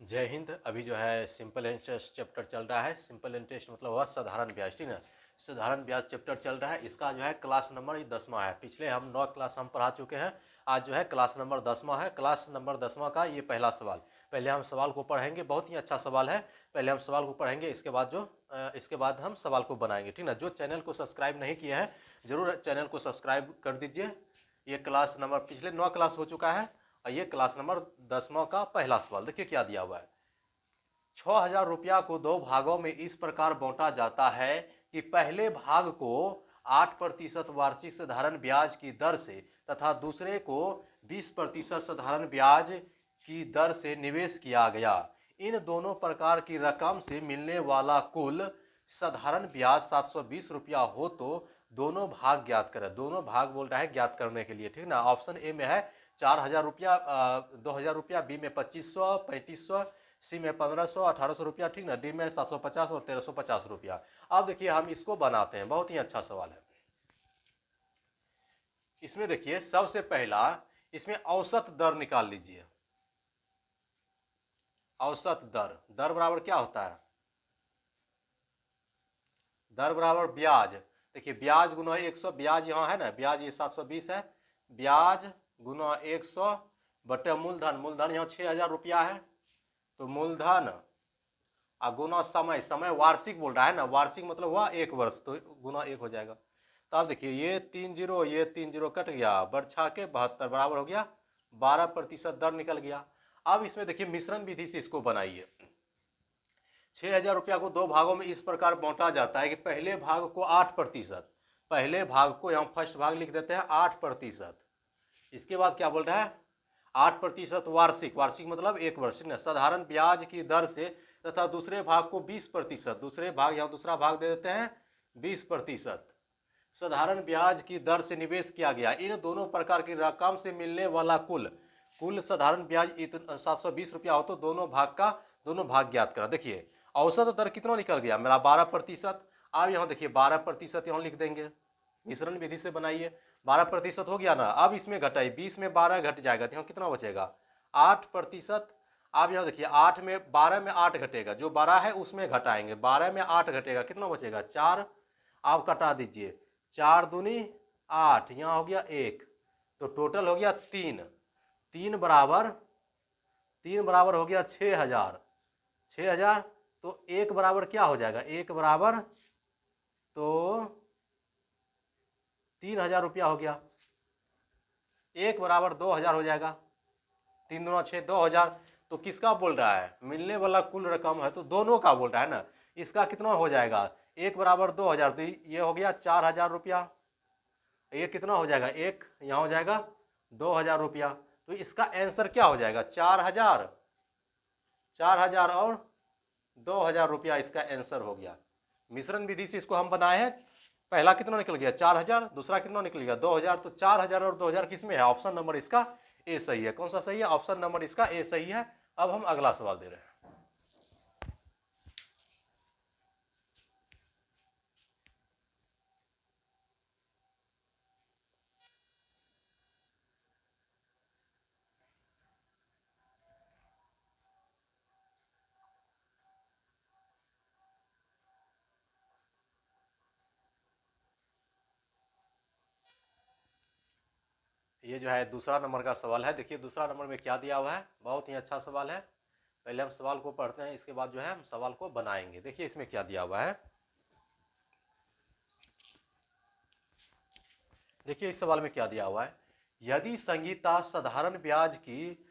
जय हिंद। अभी जो है सिंपल इंटरेस्ट चैप्टर चल रहा है। सिंपल इंटरेस्ट मतलब वह साधारण ब्याज, ठीक ना। साधारण ब्याज चैप्टर चल रहा है। इसका जो है क्लास नंबर 10वां है। पिछले हम 9 क्लास हम पढ़ा चुके हैं। आज जो है क्लास नंबर 10वां है। क्लास नंबर 10वां का ये पहला सवाल। पहले हम सवाल को पढ़ेंगे, बहुत ही अच्छा सवाल है। पहले हम सवाल को पढ़ेंगे, इसके बाद हम सवाल को बनाएंगे, ठीक ना। जो चैनल को सब्सक्राइब नहीं किए हैं जरूर चैनल को सब्सक्राइब कर दीजिए। ये क्लास नंबर पिछले 9 क्लास हो चुका है और ये क्लास नंबर 10वां का पहला सवाल। देखिए क्या दिया हुआ है। 6,000 रुपया को दो भागों में इस प्रकार बांटा जाता है कि पहले भाग को 8% वार्षिक साधारण ब्याज की दर से तथा दूसरे को 20% साधारण ब्याज की दर से निवेश किया गया। इन दोनों प्रकार की रकम से मिलने वाला कुल साधारण ब्याज 720 रुपया हो तो दोनों भाग ज्ञात करें। दोनों भाग बोल रहा है ज्ञात करने के लिए, ठीक ना। ऑप्शन ए में है 4,000 रुपया, 2,000 रुपया, बी में 2,500, 3,500, सी में 1,500, 1,800 रुपया, ठीक ना। डी में 750 और 1,350 रुपया। अब देखिए हम इसको बनाते हैं, बहुत ही अच्छा सवाल है। इसमें देखिए सबसे पहला इसमें औसत दर निकाल लीजिए। औसत दर, दर बराबर क्या होता है? दर बराबर ब्याज। देखिए ब्याज गुना 100, ब्याज यहाँ है ना, ब्याज ये 720 है। ब्याज गुना 100 बटे मूलधन, मूलधन यहाँ 6,000 रुपया है तो मूलधन गुना समय, समय वार्षिक बोल रहा है ना, वार्षिक मतलब हुआ 1 वर्ष तो गुना 1 हो जाएगा। तो अब देखिए ये 3 जीरो, ये 3 जीरो कट गया, बरछा के 72 बराबर हो गया 12% दर निकल गया। अब इसमें देखिए मिश्रण विधि से इसको बनाइए। 6,000 रुपया को दो भागों में इस प्रकार बांटा जाता है कि पहले भाग को 8%, पहले भाग को यहाँ फर्स्ट भाग लिख देते हैं 8%। इसके बाद क्या बोल रहा है? 8% वार्षिक, वार्षिक मतलब 1 वर्ष ना, साधारण ब्याज की दर से तथा दूसरे भाग को 20%, दूसरे भाग यहाँ दूसरा भाग दे देते हैं 20%, साधारण ब्याज की दर से निवेश किया गया। इन दोनों प्रकार की रकम से मिलने वाला कुल साधारण ब्याज 720 रुपया हो तो दोनों भाग ज्ञात करा। देखिए औसत दर कितना निकल गया मेरा? 12%। अब यहाँ देखिए 12% यहाँ लिख देंगे, मिश्रण विधि से बनाइए। 12% हो गया ना। अब इसमें घटाइए, 20 में 12 घट जाएगा तो यहाँ कितना बचेगा? 8%। अब यहाँ देखिए 8 में 12 में 8 घटेगा, जो 12 है उसमें घटाएंगे, 12 में 8 घटेगा, कितना बचेगा? 4। आप कटा दीजिए, 4 दूनी 8, यहाँ हो गया 1 तो टोटल हो गया 3। 3 बराबर हो गया 6,000। 6,000 तो 1 बराबर क्या हो जाएगा? 1 बराबर तो 3,000 रुपया हो गया। 1 बराबर 2,000 हो जाएगा। 3 दूना 6, 2,000। तो किसका बोल रहा है? मिलने वाला कुल रकम है तो दोनों का बोल रहा है ना। इसका कितना हो जाएगा? 1 बराबर 2,000 तो ये हो गया 4,000 रुपया। ये कितना हो जाएगा? 1 यहाँ हो जाएगा 2,000 रुपया। तो इसका आंसर क्या हो जाएगा? 4,000, 4,000 और 2,000 रुपया इसका आंसर हो गया। मिश्रण विधि से इसको हम बनाए हैं। पहला कितना निकल गया? 4,000, दूसरा कितना निकल गया? 2,000। तो 4,000 और 2,000 किस में है? ऑप्शन नंबर इसका ए सही है। कौन सा सही है? ऑप्शन नंबर इसका ए सही है। अब हम अगला सवाल दे रहे हैं। ये जो है दूसरा नंबर का सवाल है। देखिए दूसरा नंबर में क्या दिया हुआ है, बहुत ही अच्छा सवाल है। पहले हम सवाल को पढ़ते हैं, इसके बाद जो है हम सवाल को बनाएंगे। देखिए इसमें क्या दिया हुआ है। देखिए इस सवाल में क्या दिया हुआ है। यदि संगीता साधारण ब्याज की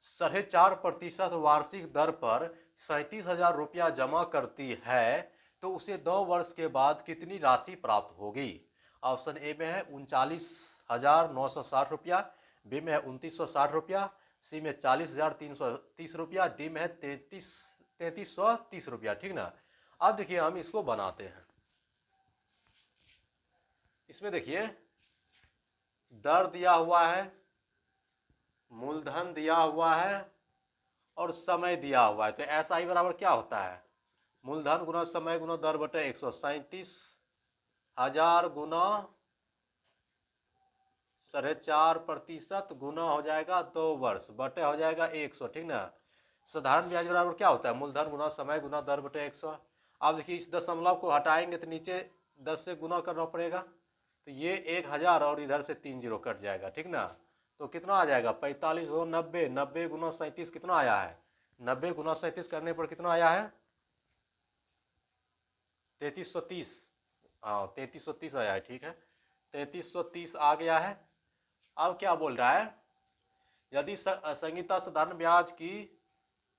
4.5% वार्षिक दर पर 37,000 रुपया जमा करती है तो उसे 2 वर्ष के बाद कितनी राशि प्राप्त होगी? ऑप्शन ए में है 39,960 रुपया, बी में है 2,960 रुपया, सी में 40,330 रुपया, डी में है 33,30 रुपया, ठीक ना। अब देखिए हम इसको बनाते हैं। इसमें देखिए दर दिया हुआ है, मूलधन दिया हुआ है और समय दिया हुआ है। तो ऐसा ही बराबर क्या होता है? मूलधन गुना समय गुना दर बटे 137,000 गुना 4.5% गुना हो जाएगा 2 वर्ष बटे हो जाएगा 100, ठीक ना। साधारण ब्याज बराबर क्या होता है, मूलधन गुना समय गुना दर बटे 100। अब देखिए इस दशमलव को हटाएंगे तो नीचे 10 से गुना करना पड़ेगा, तो ये 1000 और इधर से 3 जीरो कट जाएगा, ठीक ना। तो कितना आ जाएगा, 45 हो 90, 90 गुना 37 कितना आया है, 90 गुना 37 करने पर कितना आया है, 3330। हाँ 3330 आया है, ठीक है, 3330 आ गया है। अब क्या बोल रहा है, यदि संगीता साधारण ब्याज की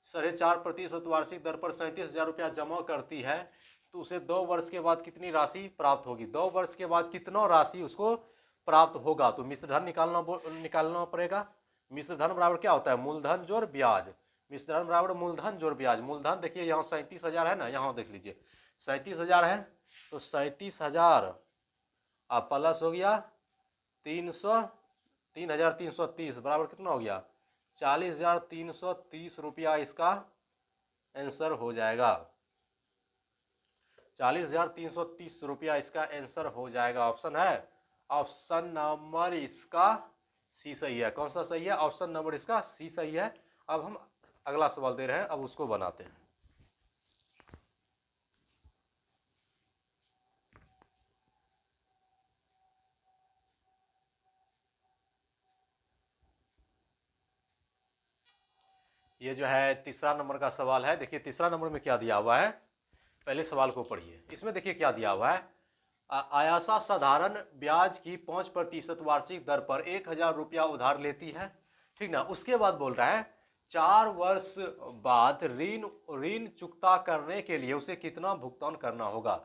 4.5% वार्षिक दर पर 37,000 रुपया जमा करती है तो उसे 2 वर्ष के बाद कितनी राशि प्राप्त होगी, 2 वर्ष के बाद कितना राशि उसको प्राप्त होगा। तो मिश्र धन निकालना पड़ेगा। मिश्र धन बराबर क्या होता है, मूलधन जोड़ ब्याज। मिश्र धन बराबर मूलधन जोड़ ब्याज। मूलधन देखिए यहाँ 37,000 है ना, यहाँ देख लीजिए 37,000 है, तो 37,000 अब प्लस हो गया 3,330 बराबर कितना हो गया, 40,330 रुपया इसका आंसर हो जाएगा। 40,330 रुपया इसका आंसर हो जाएगा। ऑप्शन है, ऑप्शन नंबर इसका सी सही है। कौन सा सही है, ऑप्शन नंबर इसका सी सही है। अब हम अगला सवाल दे रहे हैं, अब उसको बनाते हैं। ये जो है तीसरा नंबर का सवाल है। देखिए तीसरा नंबर में क्या दिया हुआ है, पहले सवाल को पढ़िए। इसमें देखिए क्या दिया हुआ है, आयासा साधारण ब्याज की 5% वार्षिक दर पर 1,000 रुपया उधार लेती है, ठीक ना। उसके बाद बोल रहा है 4 वर्ष बाद ऋण चुकता करने के लिए उसे कितना भुगतान करना होगा।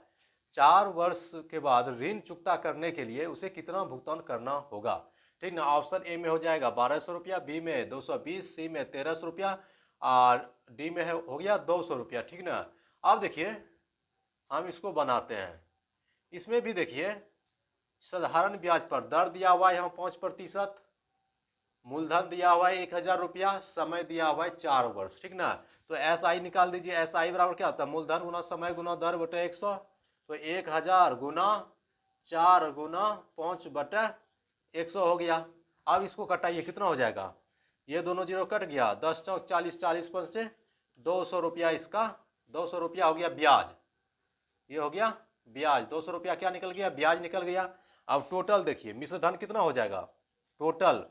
4 वर्ष के बाद ऋण चुकता करने के लिए उसे कितना भुगतान करना होगा, ठीक ना। ऑप्शन ए में हो जाएगा 1,200 रुपया, बी में 220, सी में 1,300 रुपया और डी में हो गया 200 रुपया, ठीक ना। अब देखिए हम इसको बनाते हैं। इसमें भी देखिए साधारण ब्याज पर दर दिया हुआ है यहाँ 5%, मूलधन दिया हुआ है 1,000 रुपया, समय दिया हुआ है 4 वर्ष, ठीक ना। तो एस आई निकाल दीजिए। एस आई बराबर क्या होता है, मूलधन गुना समय गुना दर बटे 100। तो 1,000 गुना 4 गुना 5 बटे 100 हो गया। अब इसको कटाइए, कितना हो जाएगा, ये दोनों जीरो कट गया, 10 चौक 40, 40 5 से 200 रुपया, इसका 200 रुपया हो गया ब्याज। ये हो गया ब्याज, 200 रुपया क्या निकल गया, ब्याज निकल गया। अब टोटल देखिए मिश्र धन कितना हो जाएगा, टोटल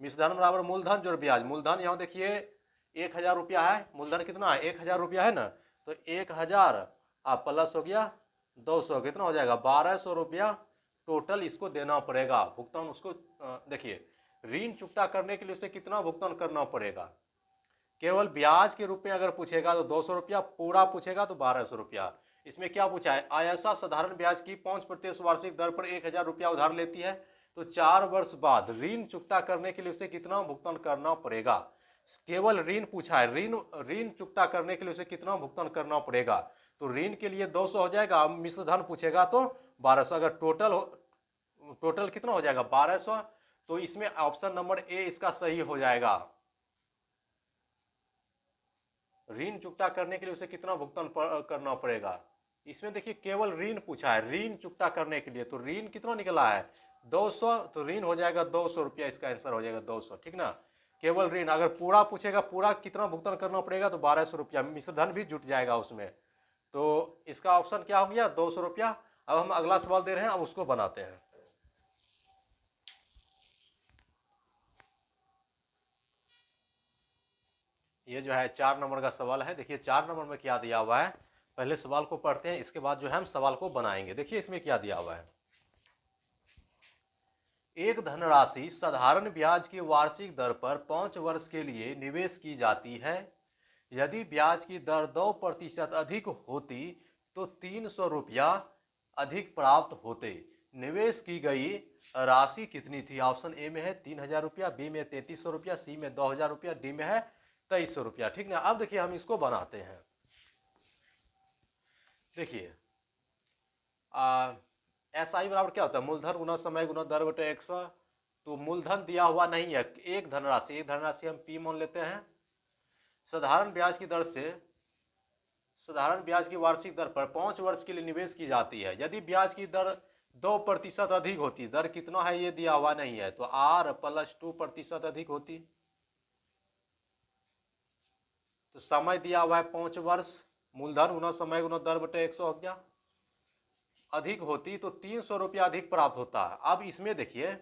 मिश्र धन बराबर मूलधन जोड़ ब्याज। मूलधन यहाँ देखिए 1,000 रुपया है, मूलधन कितना है 1,000 रुपया है ना, तो 1,000 अब प्लस हो गया 200, कितना हो जाएगा 1,200 रुपया टोटल इसको देना पड़ेगा भुगतान। उसको देखिए ऋण चुकता करने के लिए उसे कितना भुगतान करना पड़ेगा। केवल ब्याज के रूप में अगर पूछेगा तो 200 रुपया, पूरा पूछेगा तो 1,200 रुपया। इसमें क्या पूछा है, आयसा साधारण ब्याज की 5% वार्षिक दर पर 1,000 रुपया उधार लेती है तो 4 वर्ष बाद ऋण चुकता करने के लिए उसे कितना भुगतान करना पड़ेगा। केवल ऋण पूछा है, ऋण चुकता करने के लिए उसे कितना भुगतान करना पड़ेगा। तो ऋण के लिए 200 हो जाएगा, मिश्र धन पूछेगा तो 1,200। अगर टोटल कितना हो जाएगा 1,200, तो इसमें ऑप्शन नंबर ए इसका सही हो जाएगा। ऋण चुकता करने के लिए उसे कितना भुगतान करना पड़ेगा। इसमें देखिए केवल ऋण पूछा है, ऋण चुकता करने के लिए, तो ऋण कितना निकला है 200, तो ऋण हो जाएगा 200 रुपया, इसका आंसर हो जाएगा 200, ठीक ना। केवल ऋण, अगर पूरा पूछेगा पूरा कितना भुगतान करना पड़ेगा तो 1,200 रुपया, मिश्र धन भी जुट जाएगा उसमें। तो इसका ऑप्शन क्या हो गया 200 रुपया। अब हम अगला सवाल दे रहे हैं, अब उसको बनाते हैं। ये जो है 4 नंबर का सवाल है। देखिए 4 नंबर में क्या दिया हुआ है, पहले सवाल को पढ़ते हैं, इसके बाद जो है हम सवाल को बनाएंगे। देखिए इसमें क्या दिया हुआ है, एक धनराशि साधारण ब्याज की वार्षिक दर पर 5 वर्ष के लिए निवेश की जाती है। यदि ब्याज की दर 2% अधिक होती तो 300 रुपया अधिक प्राप्त होते। निवेश की गई राशि कितनी थी। ऑप्शन ए में है 3,000 रुपया, बी में 3,300 रुपया, सी में 2,000 रुपया, डी में है 2,300 रुपया, ठीक ना। अब देखिए हम इसको बनाते हैं। देखिए एस आई बराबर क्या होता है, मूलधन गुना समय गुना दर बटे 100। तो मूलधन दिया हुआ नहीं है, एक धनराशि हम पी मान लेते हैं। साधारण ब्याज की दर से, साधारण ब्याज की वार्षिक दर पर 5 वर्ष के लिए निवेश की जाती है। यदि ब्याज की दर 2% अधिक होती, दर कितना है ये दिया हुआ नहीं है, तो R + 2% अधिक होती, तो समय दिया हुआ है 5 वर्ष, मूलधन गुना समय गुना दर बटे 100 हो गया। अधिक होती तो 300 रुपया अधिक प्राप्त होता है। अब इसमें देखिए,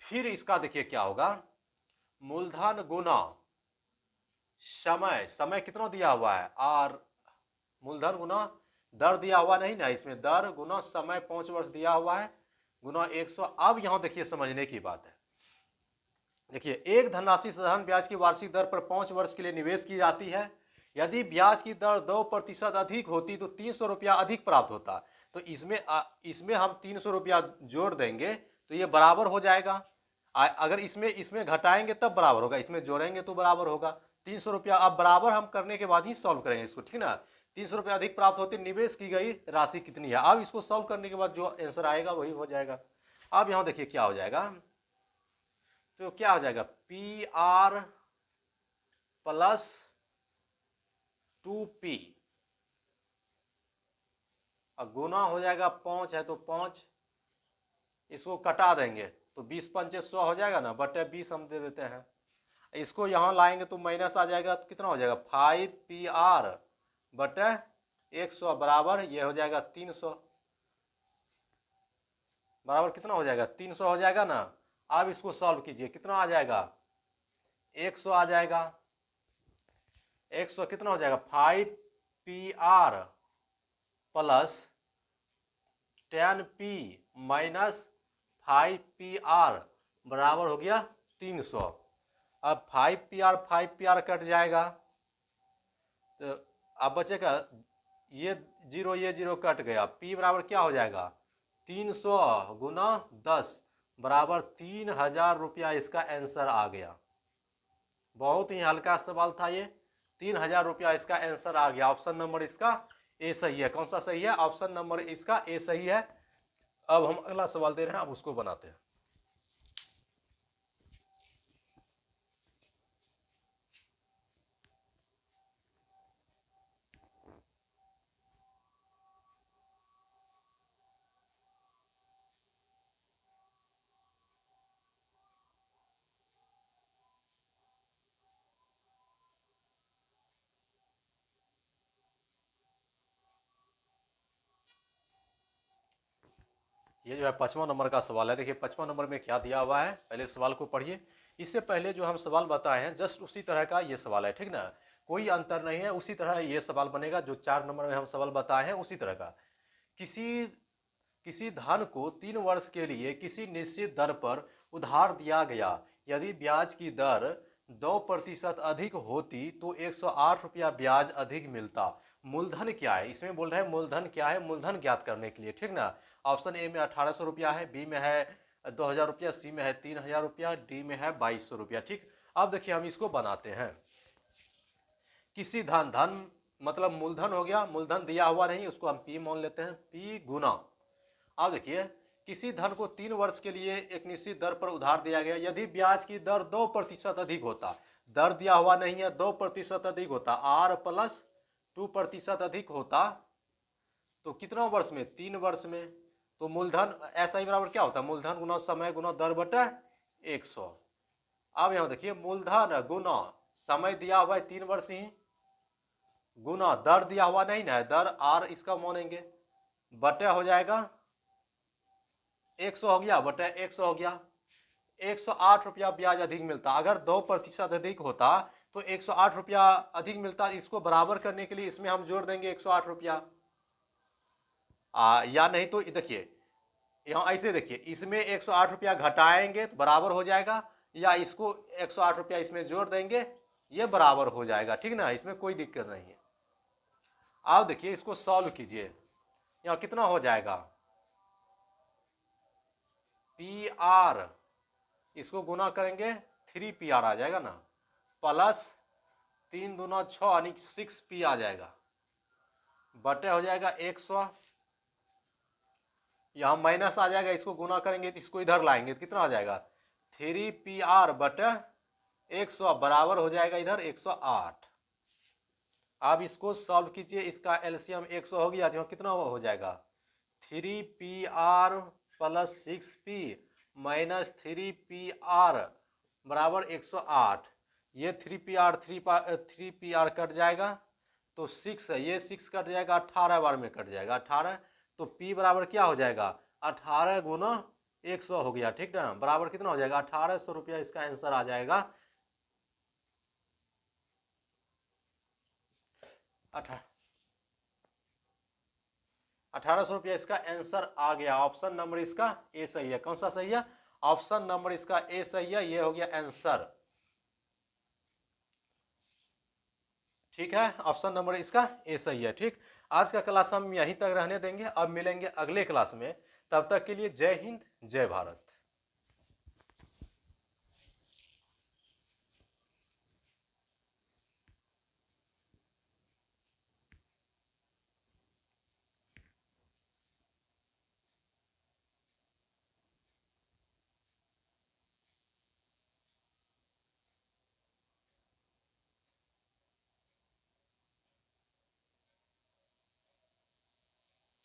फिर इसका देखिए क्या होगा, मूलधन गुना समय, समय कितना दिया हुआ है आर, मूलधन गुना दर दिया हुआ नहीं ना, इसमें दर गुना समय 5 वर्ष दिया हुआ है गुना 100। अब यहां देखिए समझने की बात है, देखिए एक धनराशि साधारण ब्याज की वार्षिक दर पर 5 वर्ष के लिए निवेश की जाती है। यदि ब्याज की दर 2% अधिक होती तो 300 रुपया अधिक प्राप्त होता। तो इसमें हम 300 रुपया जोड़ देंगे तो ये बराबर हो जाएगा। अगर इसमें घटाएंगे तब बराबर होगा, इसमें जोड़ेंगे तो बराबर होगा। 300 रुपया अब बराबर हम करने के बाद ही सॉल्व करेंगे इसको, ठीक ना। 300 रुपया अधिक प्राप्त होते, निवेश की गई राशि कितनी है। अब इसको सॉल्व करने के बाद जो आंसर आएगा वही हो जाएगा। अब यहां देखिए क्या हो जाएगा, तो क्या हो जाएगा, पी आर प्लस 2P और गुना हो जाएगा 5 है तो 5, इसको कटा देंगे तो 20 पंचे 100 हो जाएगा ना, बटे 20 हम दे देते हैं। इसको यहाँ लाएंगे तो माइनस आ जाएगा, तो कितना हो जाएगा 5PR बटे 100 बराबर ये हो जाएगा 300, बराबर कितना हो जाएगा 300 हो जाएगा ना। अब इसको सॉल्व कीजिए, कितना आ जाएगा 100 आ जाएगा। 100 कितना हो जाएगा 5PR plus 10P minus 5PR बराबर हो गया 300। अब 5PR कट जाएगा तो अब बचेगा ये जीरो कट गया, P बराबर क्या हो जाएगा 300 गुना 10 बराबर 3000 रुपया, इसका आंसर आ गया। बहुत ही हल्का सवाल था ये, 3000 रुपया इसका आंसर आ गया। ऑप्शन नंबर इसका ए सही है। कौन सा सही है, ऑप्शन नंबर इसका ए सही है। अब हम अगला सवाल दे रहे हैं, अब उसको बनाते हैं। ये जो है 55वां नंबर का सवाल है। देखिए 55वां नंबर में क्या दिया हुआ है, पहले सवाल को पढ़िए। इससे पहले जो हम सवाल बताए हैं जस्ट उसी तरह का ये सवाल है, ठीक ना, कोई अंतर नहीं है। उसी तरह ये सवाल बनेगा जो 4 नंबर में हम सवाल बताए हैं, उसी तरह का। किसी धन को 3 वर्ष के लिए किसी निश्चित दर पर उधार दिया गया। यदि ब्याज की दर 2% अधिक होती तो 108 रुपया ब्याज अधिक मिलता। मूलधन क्या है, इसमें बोल रहे हैं मूलधन क्या है, मूलधन ज्ञात करने के लिए, ठीक ना। ऑप्शन ए में 1800 रुपया है, बी में है 2000 रुपया, सी में है 3000 रुपया, डी में है 2200 रुपया, ठीक। अब देखिए हम इसको बनाते हैं। किसी धन मतलब मूलधन हो गया, मूलधन दिया हुआ नहीं, उसको हम पी मान लेते हैं, पी गुना। अब देखिए किसी धन को 3 वर्ष के लिए एक निश्चित दर पर उधार दिया गया। यदि ब्याज की दर 2% अधिक होता, दर दिया हुआ नहीं है, 2% अधिक होता, R प्लस 2% अधिक होता तो कितना वर्ष में, 3 वर्ष में। तो मूलधन ऐसा ही बराबर क्या होता है, मूलधन गुना समय गुना दर बटे 100। अब यहां देखिए मूलधन गुना समय दिया हुआ है 3 वर्ष ही, गुना दर दिया हुआ नहीं ना है, दर R इसका मानेंगे, बटे हो जाएगा 100 हो गया, बटे 100 हो गया। 108 रुपया ब्याज अधिक मिलता। अगर 2% अधिक होता तो 108 रुपया अधिक मिलता। इसको बराबर करने के लिए इसमें हम जोड़ देंगे 108 रुपया, या नहीं तो देखिए यहाँ ऐसे देखिए, इसमें 108 रुपया घटाएंगे तो बराबर हो जाएगा, या इसको 108 रुपया इसमें जोड़ देंगे ये बराबर हो जाएगा, ठीक ना, इसमें कोई दिक्कत नहीं है। अब देखिए इसको सॉल्व कीजिए, यहाँ कितना हो जाएगा PR, इसको गुना करेंगे 3PR आ जाएगा ना, प्लस 3 दूना 6 यानी 6P आ जाएगा, बटे हो जाएगा 100, यहाँ माइनस आ जाएगा, इसको गुना करेंगे तो इसको इधर लाएंगे तो कितना आ जाएगा 3PR बटे 100 बराबर हो जाएगा इधर 108। अब इसको सॉल्व कीजिए, इसका एलसीएम 100 हो गया तो कितना हो जाएगा 3PR plus 6P minus 3PR बराबर 108। ये 3 पी आर कट जाएगा तो 6 है, ये 6 कट जाएगा, 18 बार में कट जाएगा 18, तो P बराबर क्या हो जाएगा 18 गुना 100 हो गया, ठीक ना, बराबर कितना हो जाएगा 1800 रुपया इसका आंसर आ जाएगा। 1800 रुपया इसका आंसर आ गया। ऑप्शन नंबर इसका ए सही है। कौन सा सही है? ऑप्शन नंबर इसका ए सही है, ये हो गया आंसर। ठीक है, ऑप्शन नंबर इसका ए सही है। ठीक, आज का क्लास हम यहीं तक रहने देंगे, अब मिलेंगे अगले क्लास में। तब तक के लिए जय हिंद, जय भारत।